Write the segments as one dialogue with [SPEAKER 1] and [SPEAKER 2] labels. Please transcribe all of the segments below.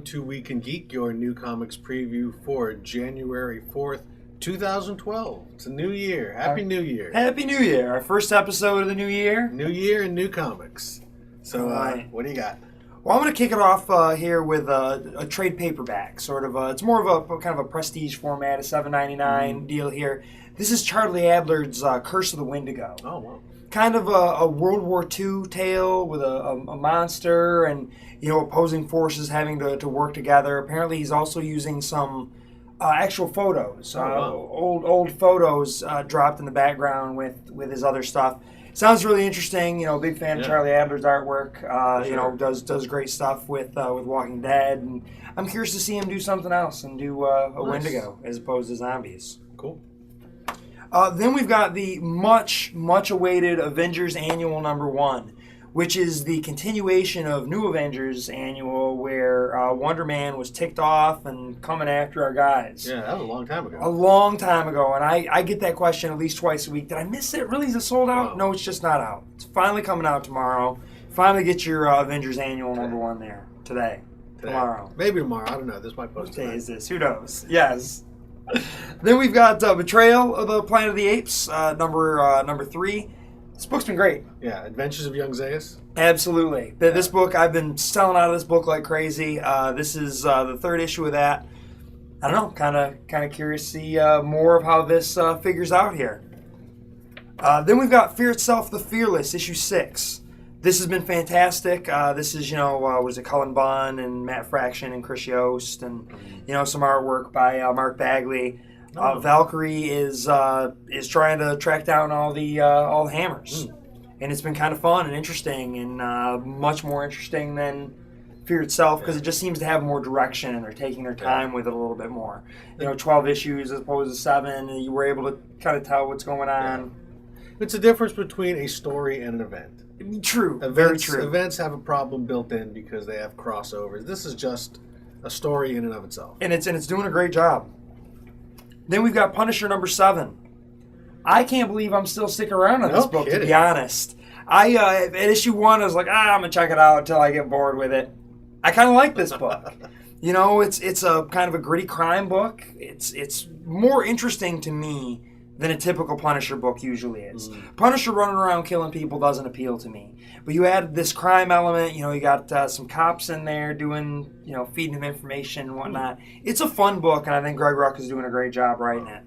[SPEAKER 1] to WeekNGeek, your new comics preview for January 4th, 2012. It's a new year. Happy New Year.
[SPEAKER 2] Happy New Year. Our first episode of the new year.
[SPEAKER 1] New year and new comics. So, what do you got?
[SPEAKER 2] Well, I'm going to kick it off here with a trade paperback. It's more of a kind of a prestige format, a $7.99 deal here. This is Charlie Adler's Curse of the Wendigo.
[SPEAKER 1] Oh, wow.
[SPEAKER 2] Kind of a World War II tale with a monster and, opposing forces having to work together. Apparently, he's also using some actual photos, old photos dropped in the background with his other stuff. Sounds really interesting. Big fan of Charlie Adler's artwork. Does great stuff with Walking Dead, and I'm curious to see him do something else and do a Wendigo as opposed to zombies.
[SPEAKER 1] Cool.
[SPEAKER 2] Then we've got the much awaited Avengers Annual #1, which is the continuation of New Avengers Annual, where Wonder Man was ticked off and coming after our guys.
[SPEAKER 1] Yeah, that was a long time ago.
[SPEAKER 2] A long time ago, and I get that question at least twice a week. Did I miss it? Really? Is it sold out?
[SPEAKER 1] Wow.
[SPEAKER 2] No, it's just not out. It's finally coming out tomorrow. Finally get your Avengers Annual #1 there. Today. Tomorrow.
[SPEAKER 1] Maybe tomorrow. I don't know. This might post
[SPEAKER 2] What day
[SPEAKER 1] tonight.
[SPEAKER 2] is this? Who knows? Yes. Then we've got Betrayal of the Planet of the Apes, number 3. This book's been great.
[SPEAKER 1] Yeah, Adventures of Young Zayas.
[SPEAKER 2] Absolutely. This book, I've been selling out of this book like crazy. This is the 3rd issue of that. I don't know, kind of curious to see more of how this figures out here. Then we've got Fear Itself, The Fearless, issue 6. This has been fantastic. This is, was it Cullen Bunn and Matt Fraction and Chris Yost and, some artwork by Mark Bagley. Valkyrie is trying to track down all the hammers. And it's been kind of fun and interesting and much more interesting than Fear Itself because it just seems to have more direction and they're taking their time with it a little bit more. 12 issues as opposed to 7 and you were able to kind of tell what's going on.
[SPEAKER 1] It's a difference between a story and an event.
[SPEAKER 2] True.
[SPEAKER 1] Very
[SPEAKER 2] true.
[SPEAKER 1] Events have a problem built in because they have crossovers. This is just a story in and of itself.
[SPEAKER 2] And it's doing a great job. Then we've got Punisher #7. I can't believe I'm still sticking around on this book, to be honest. At issue 1, I was like, I'm going to check it out until I get bored with it. I kind of like this book. It's a kind of a gritty crime book. It's more interesting to me than a typical Punisher book usually is. Punisher running around killing people doesn't appeal to me. But you add this crime element, you got some cops in there doing, feeding him information and whatnot. It's a fun book, and I think Greg Rucka is doing a great job writing it.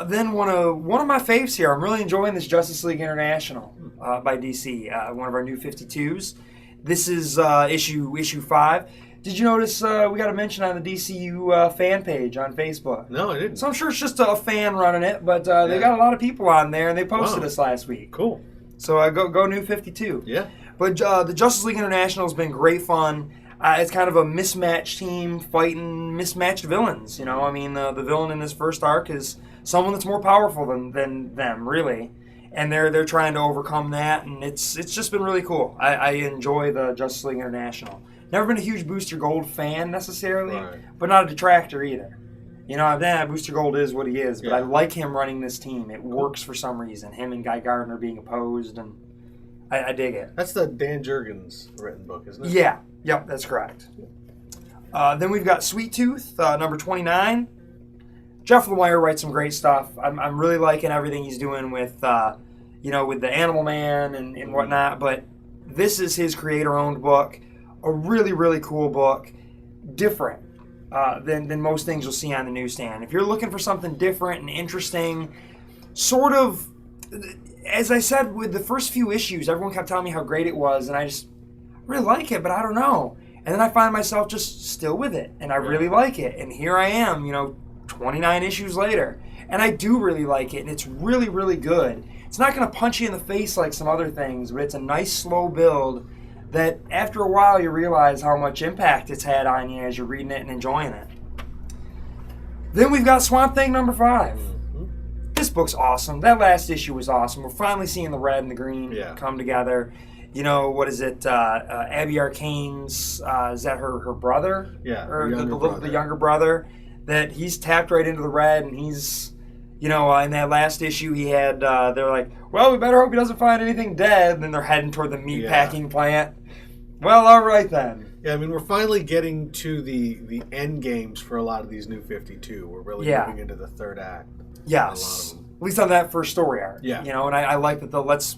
[SPEAKER 2] Then one of my faves here, I'm really enjoying this Justice League International by DC, one of our new 52s. This is issue 5. Did you notice we got a mention on the DCU fan page on Facebook?
[SPEAKER 1] No, I didn't.
[SPEAKER 2] So I'm sure it's just a fan running it, but they got a lot of people on there, and they posted us last week.
[SPEAKER 1] Cool.
[SPEAKER 2] So go new 52.
[SPEAKER 1] Yeah.
[SPEAKER 2] But the Justice League International has been great fun. It's kind of a mismatched team fighting mismatched villains. The villain in this first arc is someone that's more powerful than them, really. And they're trying to overcome that, and it's just been really cool. I enjoy the Justice League International. Never been a huge Booster Gold fan necessarily, but not a detractor either. Booster Gold is what he is, but I like him running this team. It works for some reason. Him and Guy Gardner being opposed, and I dig it.
[SPEAKER 1] That's the Dan Jurgens written book, isn't it?
[SPEAKER 2] Yeah. Yep, that's correct. Then we've got Sweet Tooth, #29. Jeff Lemire writes some great stuff. I'm really liking everything he's doing with the Animal Man and whatnot, but this is his creator-owned book. A really, really cool book. Different than most things you'll see on the newsstand. If you're looking for something different and interesting, sort of, as I said, with the first few issues, everyone kept telling me how great it was, and I just really like it, but I don't know. And then I find myself just still with it, and I really like it. And here I am, 29 issues later. And I do really like it, and it's really, really good. It's not going to punch you in the face like some other things, but it's a nice, slow build that after a while you realize how much impact it's had on you as you're reading it and enjoying it. Then we've got Swamp Thing #5. This book's awesome. That last issue was awesome. We're finally seeing the red and the green come together. What is it? Abby Arcane's, is that her brother?
[SPEAKER 1] Yeah,
[SPEAKER 2] or the younger brother. That he's tapped right into the red, and he's, in that last issue he had, they're like, well, we better hope he doesn't find anything dead, and then they're heading toward the meat packing plant. Well, all right then.
[SPEAKER 1] Yeah, I mean, we're finally getting to the end games for a lot of these new 52. We're really moving into the third act.
[SPEAKER 2] Yes. At least on that first story arc.
[SPEAKER 1] Yeah.
[SPEAKER 2] You know, and I like that let's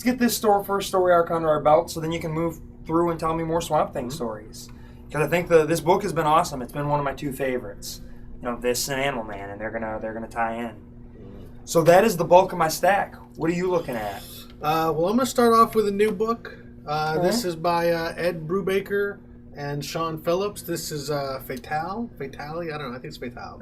[SPEAKER 2] get this first story arc under our belt so then you can move through and tell me more Swamp Thing stories. Because I think this book has been awesome. It's been one of my two favorites. You know, this and Animal Man, and they're gonna tie in. So that is the bulk of my stack. What are you looking at?
[SPEAKER 1] Well, I'm going to start off with a new book. This is by Ed Brubaker and Sean Phillips. This is Fatale. I don't know. I think it's Fatale.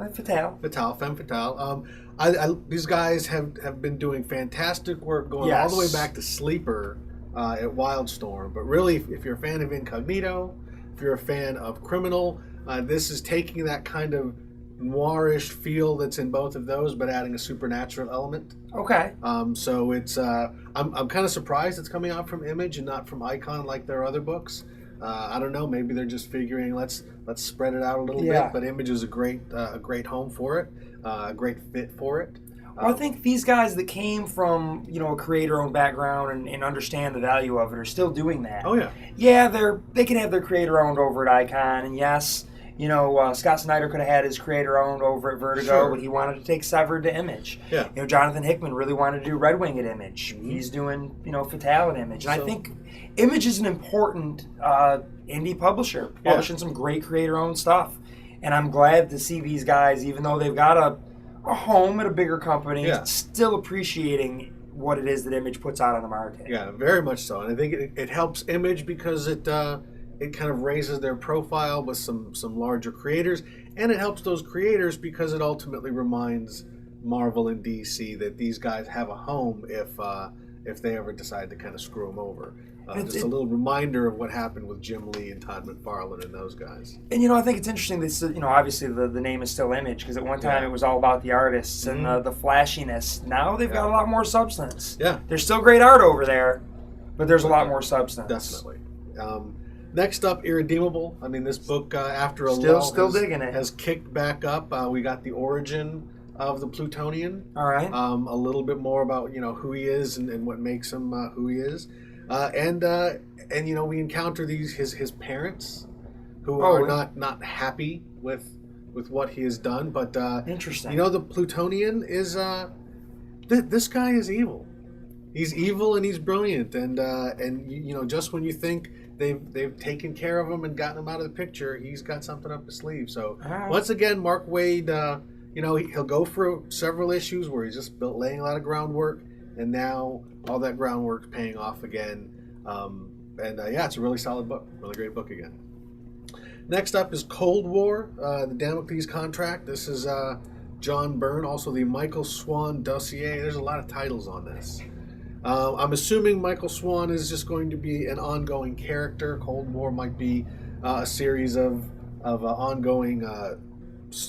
[SPEAKER 1] Femme Fatale. These guys have been doing fantastic work going all the way back to Sleeper at Wildstorm. But really, if you're a fan of Incognito, if you're a fan of Criminal, this is taking that kind of noirish feel that's in both of those, but adding a supernatural element.
[SPEAKER 2] Okay.
[SPEAKER 1] So it's I'm kind of surprised it's coming out from Image and not from Icon like their other books. I don't know. Maybe they're just figuring let's spread it out a little bit. But Image is a great home for it, a great fit for it.
[SPEAKER 2] Well, I think these guys that came from a creator-owned background and understand the value of it are still doing that.
[SPEAKER 1] Oh yeah.
[SPEAKER 2] Yeah, they can have their creator-owned over at Icon, and yes. Scott Snyder could have had his creator-owned over at Vertigo, but he wanted to take Severed to Image.
[SPEAKER 1] Yeah.
[SPEAKER 2] Jonathan Hickman really wanted to do Red Wing at Image. Mm-hmm. He's doing, Fatale at Image. And I think Image is an important indie publisher, publishing some great creator-owned stuff. And I'm glad to see these guys, even though they've got a home at a bigger company, still appreciating what it is that Image puts out on the market.
[SPEAKER 1] Yeah, very much so. And I think it helps Image because it kind of raises their profile with some larger creators, and it helps those creators because it ultimately reminds Marvel and DC that these guys have a home if they ever decide to kind of screw them over. Just a little reminder of what happened with Jim Lee and Todd McFarlane and those guys.
[SPEAKER 2] And I think it's interesting that obviously the name is still Image because at one time it was all about the artists and the flashiness. Now they've got a lot more substance. Yeah, there's still great art over there, but there's a lot more substance.
[SPEAKER 1] Definitely. Next up, Irredeemable. I mean, this book, after a
[SPEAKER 2] lull, digging it.
[SPEAKER 1] Has kicked back up. We got the origin of the Plutonian.
[SPEAKER 2] All right.
[SPEAKER 1] A little bit more about who he is and what makes him who he is, and we encounter his parents, who are not happy with what he has done. But
[SPEAKER 2] interesting.
[SPEAKER 1] The Plutonian is this guy is evil. He's evil and he's brilliant, and just when you think they've taken care of him and gotten him out of the picture, he's got something up his sleeve. So once again, Mark Waid, he'll go for several issues where he's just laying a lot of groundwork, and now all that groundwork's paying off again. It's a really solid book, really great book again. Next up is Cold War, the Damocles Contract. This is John Byrne, also the Michael Swan dossier. There's a lot of titles on this. I'm assuming Michael Swan is just going to be an ongoing character. Cold War might be a series of ongoing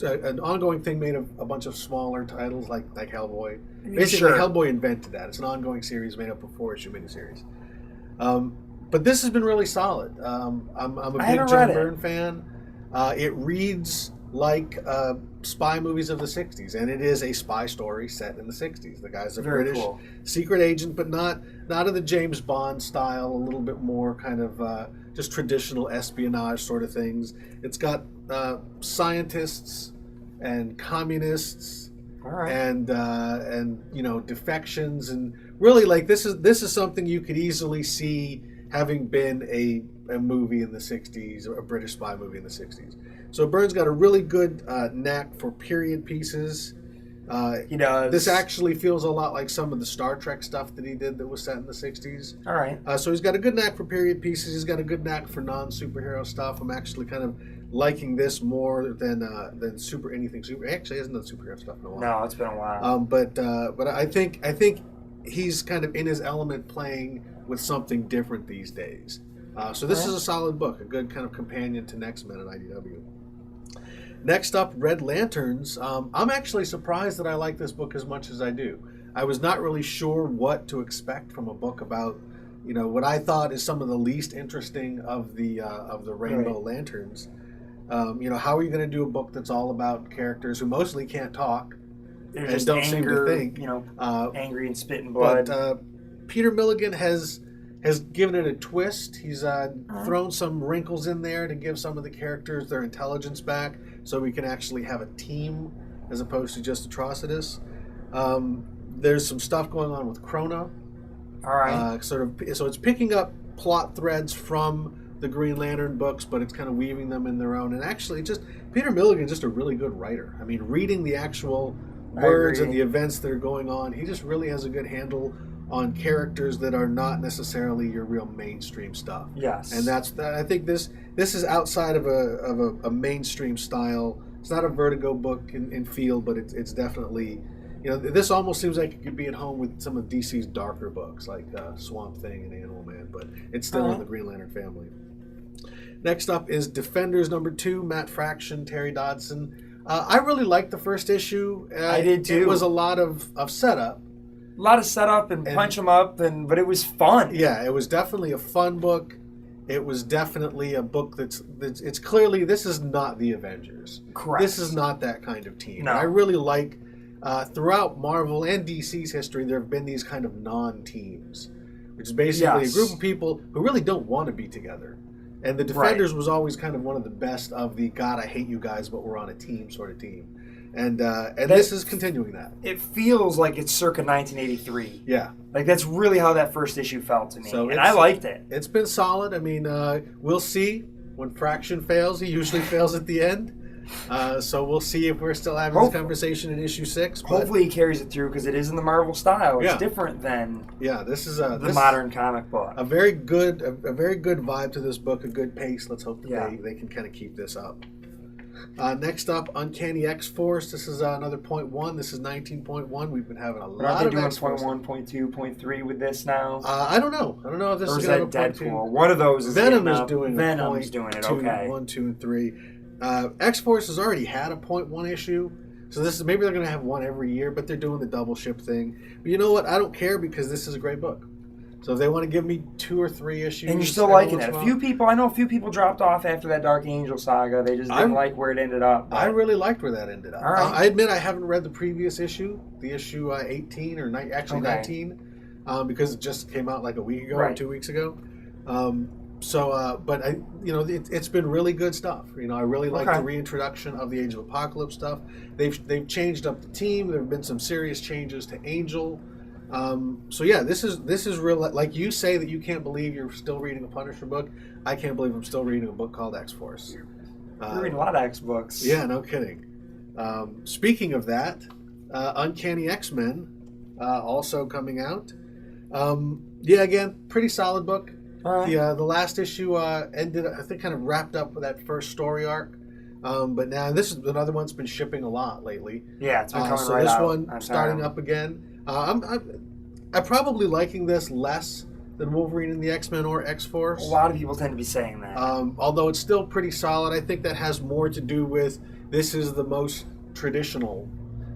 [SPEAKER 1] an ongoing thing made of a bunch of smaller titles like Hellboy. Basically, Hellboy invented that. It's an ongoing series made up of 4-issue miniseries. But this has been really solid. I'm a big John Byrne fan. It reads like spy movies of the 60s, and it is a spy story set in the 60s. The guy's a British secret agent, but not of the James Bond style, a little bit more kind of just traditional espionage sort of things. It's got scientists and communists and defections, and really like this is something you could easily see having been a movie in the 60s, or a British spy movie in the 60s. So Byrne's got a really good knack for period pieces.
[SPEAKER 2] He does.
[SPEAKER 1] This actually feels a lot like some of the Star Trek stuff that he did that was set in the 60s.
[SPEAKER 2] All right.
[SPEAKER 1] So he's got a good knack for period pieces. He's got a good knack for non-superhero stuff. I'm actually kind of liking this more than anything super. Actually, he hasn't done superhero stuff in a while.
[SPEAKER 2] No, it's been a while.
[SPEAKER 1] But I think he's kind of in his element playing with something different these days. So this is a solid book, a good kind of companion to Next Men at IDW. Next up, Red Lanterns. I'm actually surprised that I like this book as much as I do. I was not really sure what to expect from a book about, what I thought is some of the least interesting of the Rainbow Lanterns. How are you going to do a book that's all about characters who mostly can't talk and don't seem to think?
[SPEAKER 2] Angry and spitting blood.
[SPEAKER 1] But Peter Milligan has has given it a twist. He's thrown some wrinkles in there to give some of the characters their intelligence back, so we can actually have a team as opposed to just Atrocitus. There's some stuff going on with Krona.
[SPEAKER 2] All right.
[SPEAKER 1] So it's picking up plot threads from the Green Lantern books, but it's kind of weaving them in their own. And actually, just Peter Milligan's just a really good writer. I mean, reading the actual words and the events that are going on, he just really has a good handle on characters that are not necessarily your real mainstream stuff.
[SPEAKER 2] Yes.
[SPEAKER 1] And I think this is outside of a mainstream style. It's not a Vertigo book in feel, but it's definitely, this almost seems like it could be at home with some of DC's darker books, like Swamp Thing and Animal Man, but it's still in the Green Lantern family. Next up is Defenders #2, Matt Fraction, Terry Dodson. I really liked the first issue.
[SPEAKER 2] I did too.
[SPEAKER 1] It was a lot of setup.
[SPEAKER 2] A lot of setup and punch them up, but it was fun.
[SPEAKER 1] Yeah, it was definitely a fun book. It was definitely a book that's it's clearly, this is not the Avengers.
[SPEAKER 2] Correct.
[SPEAKER 1] This is not that kind of team.
[SPEAKER 2] No.
[SPEAKER 1] I really like, throughout Marvel and DC's history, there have been these kind of non-teams, which is basically a group of people who really don't want to be together. And the Defenders was always kind of one of the best of the, God, I hate you guys, but we're on a team sort of team. And this is continuing that.
[SPEAKER 2] It feels like it's circa 1983.
[SPEAKER 1] Yeah.
[SPEAKER 2] Like, that's really how that first issue felt to me.
[SPEAKER 1] So
[SPEAKER 2] and I liked it.
[SPEAKER 1] It's been solid. I mean, we'll see. When Fraction fails, he usually fails at the end. So we'll see if we're still having this conversation in issue 6.
[SPEAKER 2] Hopefully he carries it through, because it is in the Marvel style. It's different than
[SPEAKER 1] this is
[SPEAKER 2] the modern comic book.
[SPEAKER 1] A very good vibe to this book, a good pace. Let's hope that they can kind of keep this up. Next up, Uncanny X-Force. This is another .1. This is 19.1. We've been having a lot of X-Force.
[SPEAKER 2] Aren't they doing .1, .2, .3 with this now?
[SPEAKER 1] I don't know. I don't know if this is
[SPEAKER 2] going to have a Deadpool. One of those is
[SPEAKER 1] Venom is doing
[SPEAKER 2] Venom's doing it. Okay.
[SPEAKER 1] 1, 2, and 3. X-Force has already had a .1 issue, so this is maybe they're going to have one every year, but they're doing the double ship thing. But you know what? I don't care, because this is a great book. So if they want to give me 2 or 3 issues,
[SPEAKER 2] and you're still liking it. I know a few people dropped off after that Dark Angel saga. They just didn't like where it ended up.
[SPEAKER 1] I really liked where that ended up.
[SPEAKER 2] All right.
[SPEAKER 1] I admit I haven't read the previous issue, the issue 18 or 19, because it just came out like a week ago or 2 weeks ago. But it's been really good stuff. I really like the reintroduction of the Age of Apocalypse stuff. They've changed up the team. There have been some serious changes to Angel. This is real. Like you say that you can't believe you're still reading a Punisher book. I can't believe I'm still reading a book called X-Force.
[SPEAKER 2] You're reading a lot of X books.
[SPEAKER 1] Yeah, no kidding. Speaking of that, Uncanny X-Men also coming out. Again, pretty solid book. The last issue ended, I think, kind of wrapped up with that first story arc. But now this is another one that's been shipping a lot lately.
[SPEAKER 2] Yeah, it's been coming
[SPEAKER 1] so
[SPEAKER 2] right
[SPEAKER 1] this
[SPEAKER 2] out.
[SPEAKER 1] one starting up again. I'm probably liking this less than Wolverine and the X-Men or X-Force.
[SPEAKER 2] A lot of people tend to be saying that.
[SPEAKER 1] Although it's still pretty solid. I think that has more to do with this is the most traditional.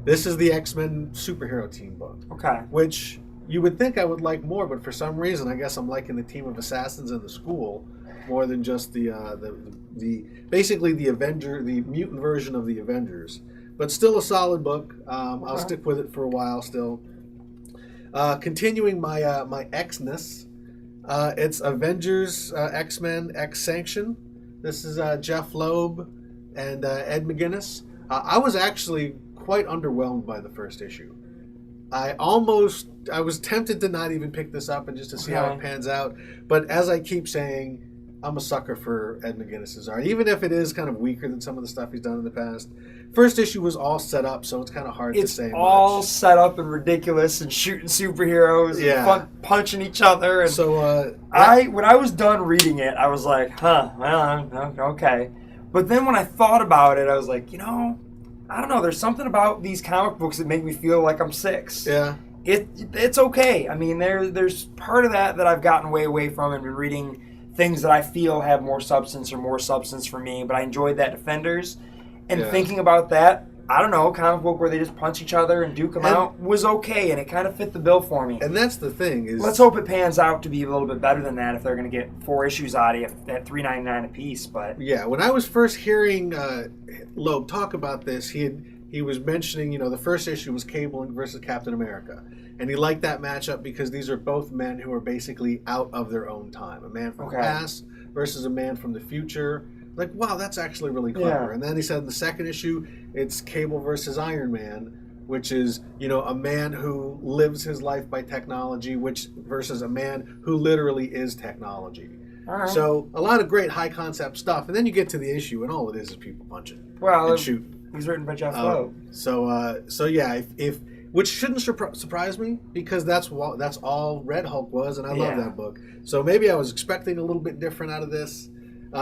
[SPEAKER 1] This is the X-Men superhero team book. Okay. Which you would think I would like more, but for some reason I guess I'm liking the team of assassins in the school more than just the basically the mutant version of the Avengers. But still a solid book. I'll stick with it for a while still. Continuing my my X-ness, it's Avengers X-Men X Sanction. This is Jeff Loeb and Ed McGuinness. I was actually quite underwhelmed by the first issue. I was tempted to not even pick this up and just to see how it pans out. But as I keep saying, I'm a sucker for Ed McGuinness's art, even if it is kind of weaker than some of the stuff he's done in the past. First issue was all set up, so it's kind of hard to say much. It's
[SPEAKER 2] all set up and ridiculous and shooting superheroes and punching each other. And
[SPEAKER 1] so
[SPEAKER 2] when I was done reading it, I was like, okay. But then when I thought about it, I was like, I don't know. There's something about these comic books that make me feel like I'm 6.
[SPEAKER 1] Yeah.
[SPEAKER 2] It's okay. I mean, there's part of that I've gotten way away from and been reading things that I feel have more substance for me. But I enjoyed that Defenders. And thinking about that, I don't know, comic book where they just punch each other and duke them out was okay, and it kind of fit the bill for me.
[SPEAKER 1] And that's the thing is,
[SPEAKER 2] let's hope it pans out to be a little bit better than that if they're going to get 4 issues out of you at $3.99 a piece. But
[SPEAKER 1] yeah, when I was first hearing Loeb talk about this, he had he was mentioning, the first issue was Cable versus Captain America. And he liked that matchup because these are both men who are basically out of their own time. A man from the past versus a man from the future. Like, wow, that's actually really clever.
[SPEAKER 2] Yeah.
[SPEAKER 1] And then he said in the second issue, it's Cable versus Iron Man, which is, a man who lives his life by technology, versus a man who literally is technology.
[SPEAKER 2] All right.
[SPEAKER 1] So a lot of great high concept stuff. And then you get to the issue, and all it is people punching and shooting.
[SPEAKER 2] It was written by Jeff Loeb.
[SPEAKER 1] So yeah, if which shouldn't surprise me, because that's all Red Hulk was, and I love that book. So maybe I was expecting a little bit different out of this.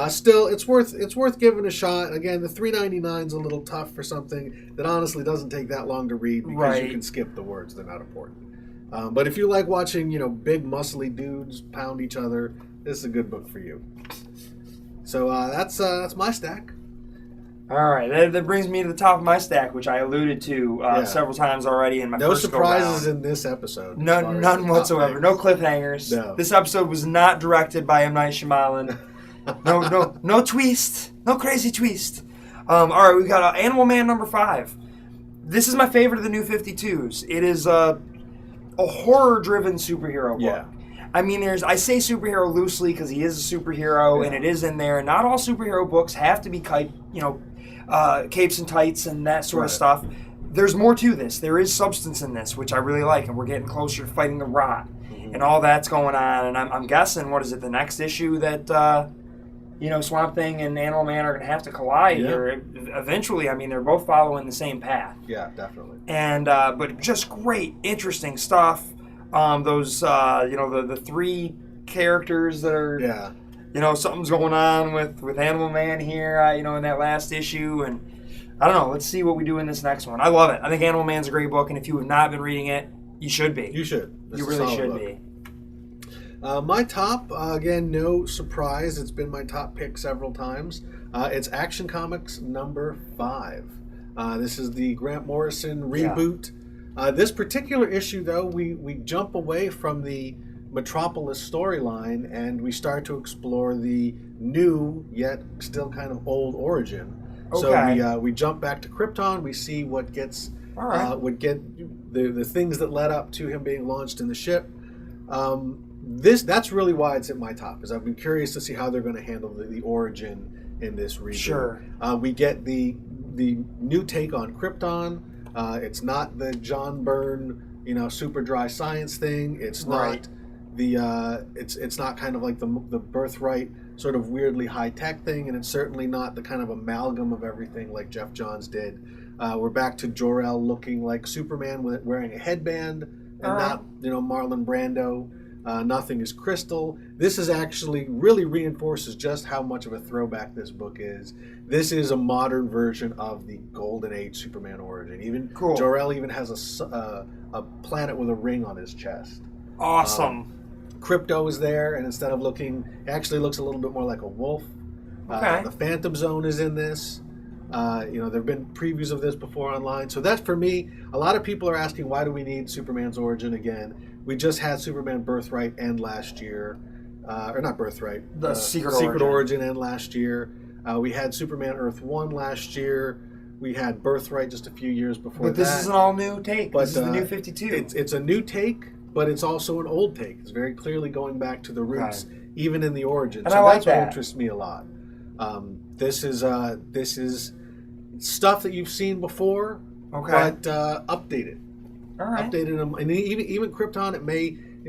[SPEAKER 1] Still, it's worth giving a shot. Again, the $3.99 is a little tough for something that honestly doesn't take that long to read, because you can skip the words; they're not important. But if you like watching, big muscly dudes pound each other, this is a good book for you. So that's my stack.
[SPEAKER 2] All right, that brings me to the top of my stack, which I alluded to several times already in my first
[SPEAKER 1] surprises in this episode.
[SPEAKER 2] None whatsoever. No cliffhangers.
[SPEAKER 1] No.
[SPEAKER 2] This episode was not directed by M. Night Shyamalan. No twist. No crazy twist. All right, we got Animal Man number 5. This is my favorite of the New 52s. It is a horror-driven superhero book.
[SPEAKER 1] Yeah.
[SPEAKER 2] I mean, I say superhero loosely because he is a superhero, and it is in there. Not all superhero books have to be capes and tights and that sort of stuff. There's more to this. There is substance in this, which I really like, and we're getting closer to fighting the Rot, and all that's going on. And I'm guessing, what is it, the next issue that Swamp Thing and Animal Man are going to have to collide here eventually. I mean, they're both following the same path.
[SPEAKER 1] Yeah, definitely.
[SPEAKER 2] And but just great, interesting stuff. The 3 characters that are something's going on with Animal Man here, in that last issue, and I don't know. Let's see what we do in this next one. I love it. I think Animal Man's a great book, and if you have not been reading it, you should be.
[SPEAKER 1] You should.
[SPEAKER 2] You really should be.
[SPEAKER 1] My top, again, no surprise. It's been my top pick several times. It's Action Comics number 5. This is the Grant Morrison reboot. This particular issue, though, we jump away from the Metropolis storyline, and we start to explore the new, yet still kind of old origin.
[SPEAKER 2] Okay.
[SPEAKER 1] So we jump back to Krypton. We see what gets the things that led up to him being launched in the ship. That's really why it's at my top, because I've been curious to see how they're going to handle the origin in this reboot.
[SPEAKER 2] Sure.
[SPEAKER 1] We get the new take on Krypton. It's not the John Byrne, super dry science thing. It's not it's not kind of like the Birthright sort of weirdly high tech thing, and it's certainly not the kind of amalgam of everything like Jeff Johns did. We're back to Jor-El looking like Superman wearing a headband, and not Marlon Brando. Nothing is crystal. This is actually really reinforces just how much of a throwback this book is. This is a modern version of the Golden Age Superman origin. Even Jor-El even has a planet with a ring on his chest.
[SPEAKER 2] Awesome.
[SPEAKER 1] Crypto is there, and instead of it actually looks a little bit more like a wolf. The Phantom Zone is in this. There have been previews of this before online. So that's, for me, a lot of people are asking, why do we need Superman's origin again? We just had Superman Birthright end last year. Or not Birthright.
[SPEAKER 2] The Secret
[SPEAKER 1] Origin end last year. We had Superman Earth 1 last year. We had Birthright just a few years before that.
[SPEAKER 2] But this is an all-new take. This is the New 52.
[SPEAKER 1] It's a new take, but it's also an old take. It's very clearly going back to the roots, even in the origin.
[SPEAKER 2] And
[SPEAKER 1] so
[SPEAKER 2] that's
[SPEAKER 1] what interests me a lot. This is stuff that you've seen before, but updated.
[SPEAKER 2] All right.
[SPEAKER 1] Updated them, and even Krypton. It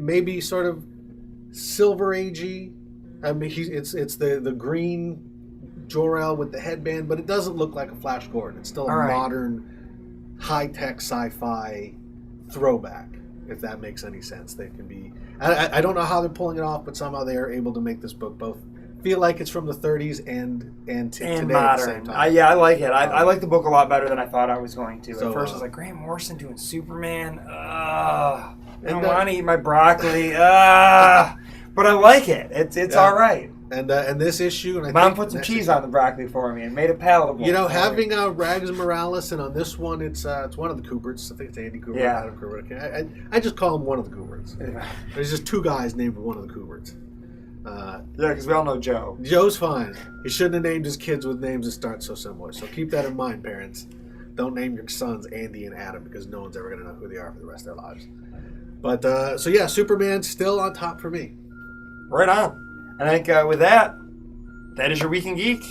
[SPEAKER 1] may be sort of Silver Agey. I mean, it's the green Jor-El with the headband, but it doesn't look like a Flash Gordon. It's still a modern, high-tech sci-fi throwback, if that makes any sense. They can be. I don't know how they're pulling it off, but somehow they are able to make this book both feel like it's from the 30s and today
[SPEAKER 2] modern.
[SPEAKER 1] at the same time.
[SPEAKER 2] I like it. I like the book a lot better than I thought I was going to.
[SPEAKER 1] So,
[SPEAKER 2] at first, I was like, Grant Morrison doing Superman? I don't want to eat my broccoli. But I like it. It's all right.
[SPEAKER 1] And this issue, and
[SPEAKER 2] Mom put some cheese on the broccoli for me and made it palatable.
[SPEAKER 1] Having Rags Morales, and on this one, it's one of the Kuberts. I think it's Andy Kubert, Adam Kubert. I just call him one of the Kuberts. There's just 2 guys named one of the Kuberts.
[SPEAKER 2] Because we all know Joe.
[SPEAKER 1] Joe's fine. He shouldn't have named his kids with names that start so similar. So keep that in mind, parents. don't name your sons Andy and Adam because no one's ever going to know who they are for the rest of their lives. But so yeah, Superman still on top for me.
[SPEAKER 2] Right on. I think with that is your Week in Geek.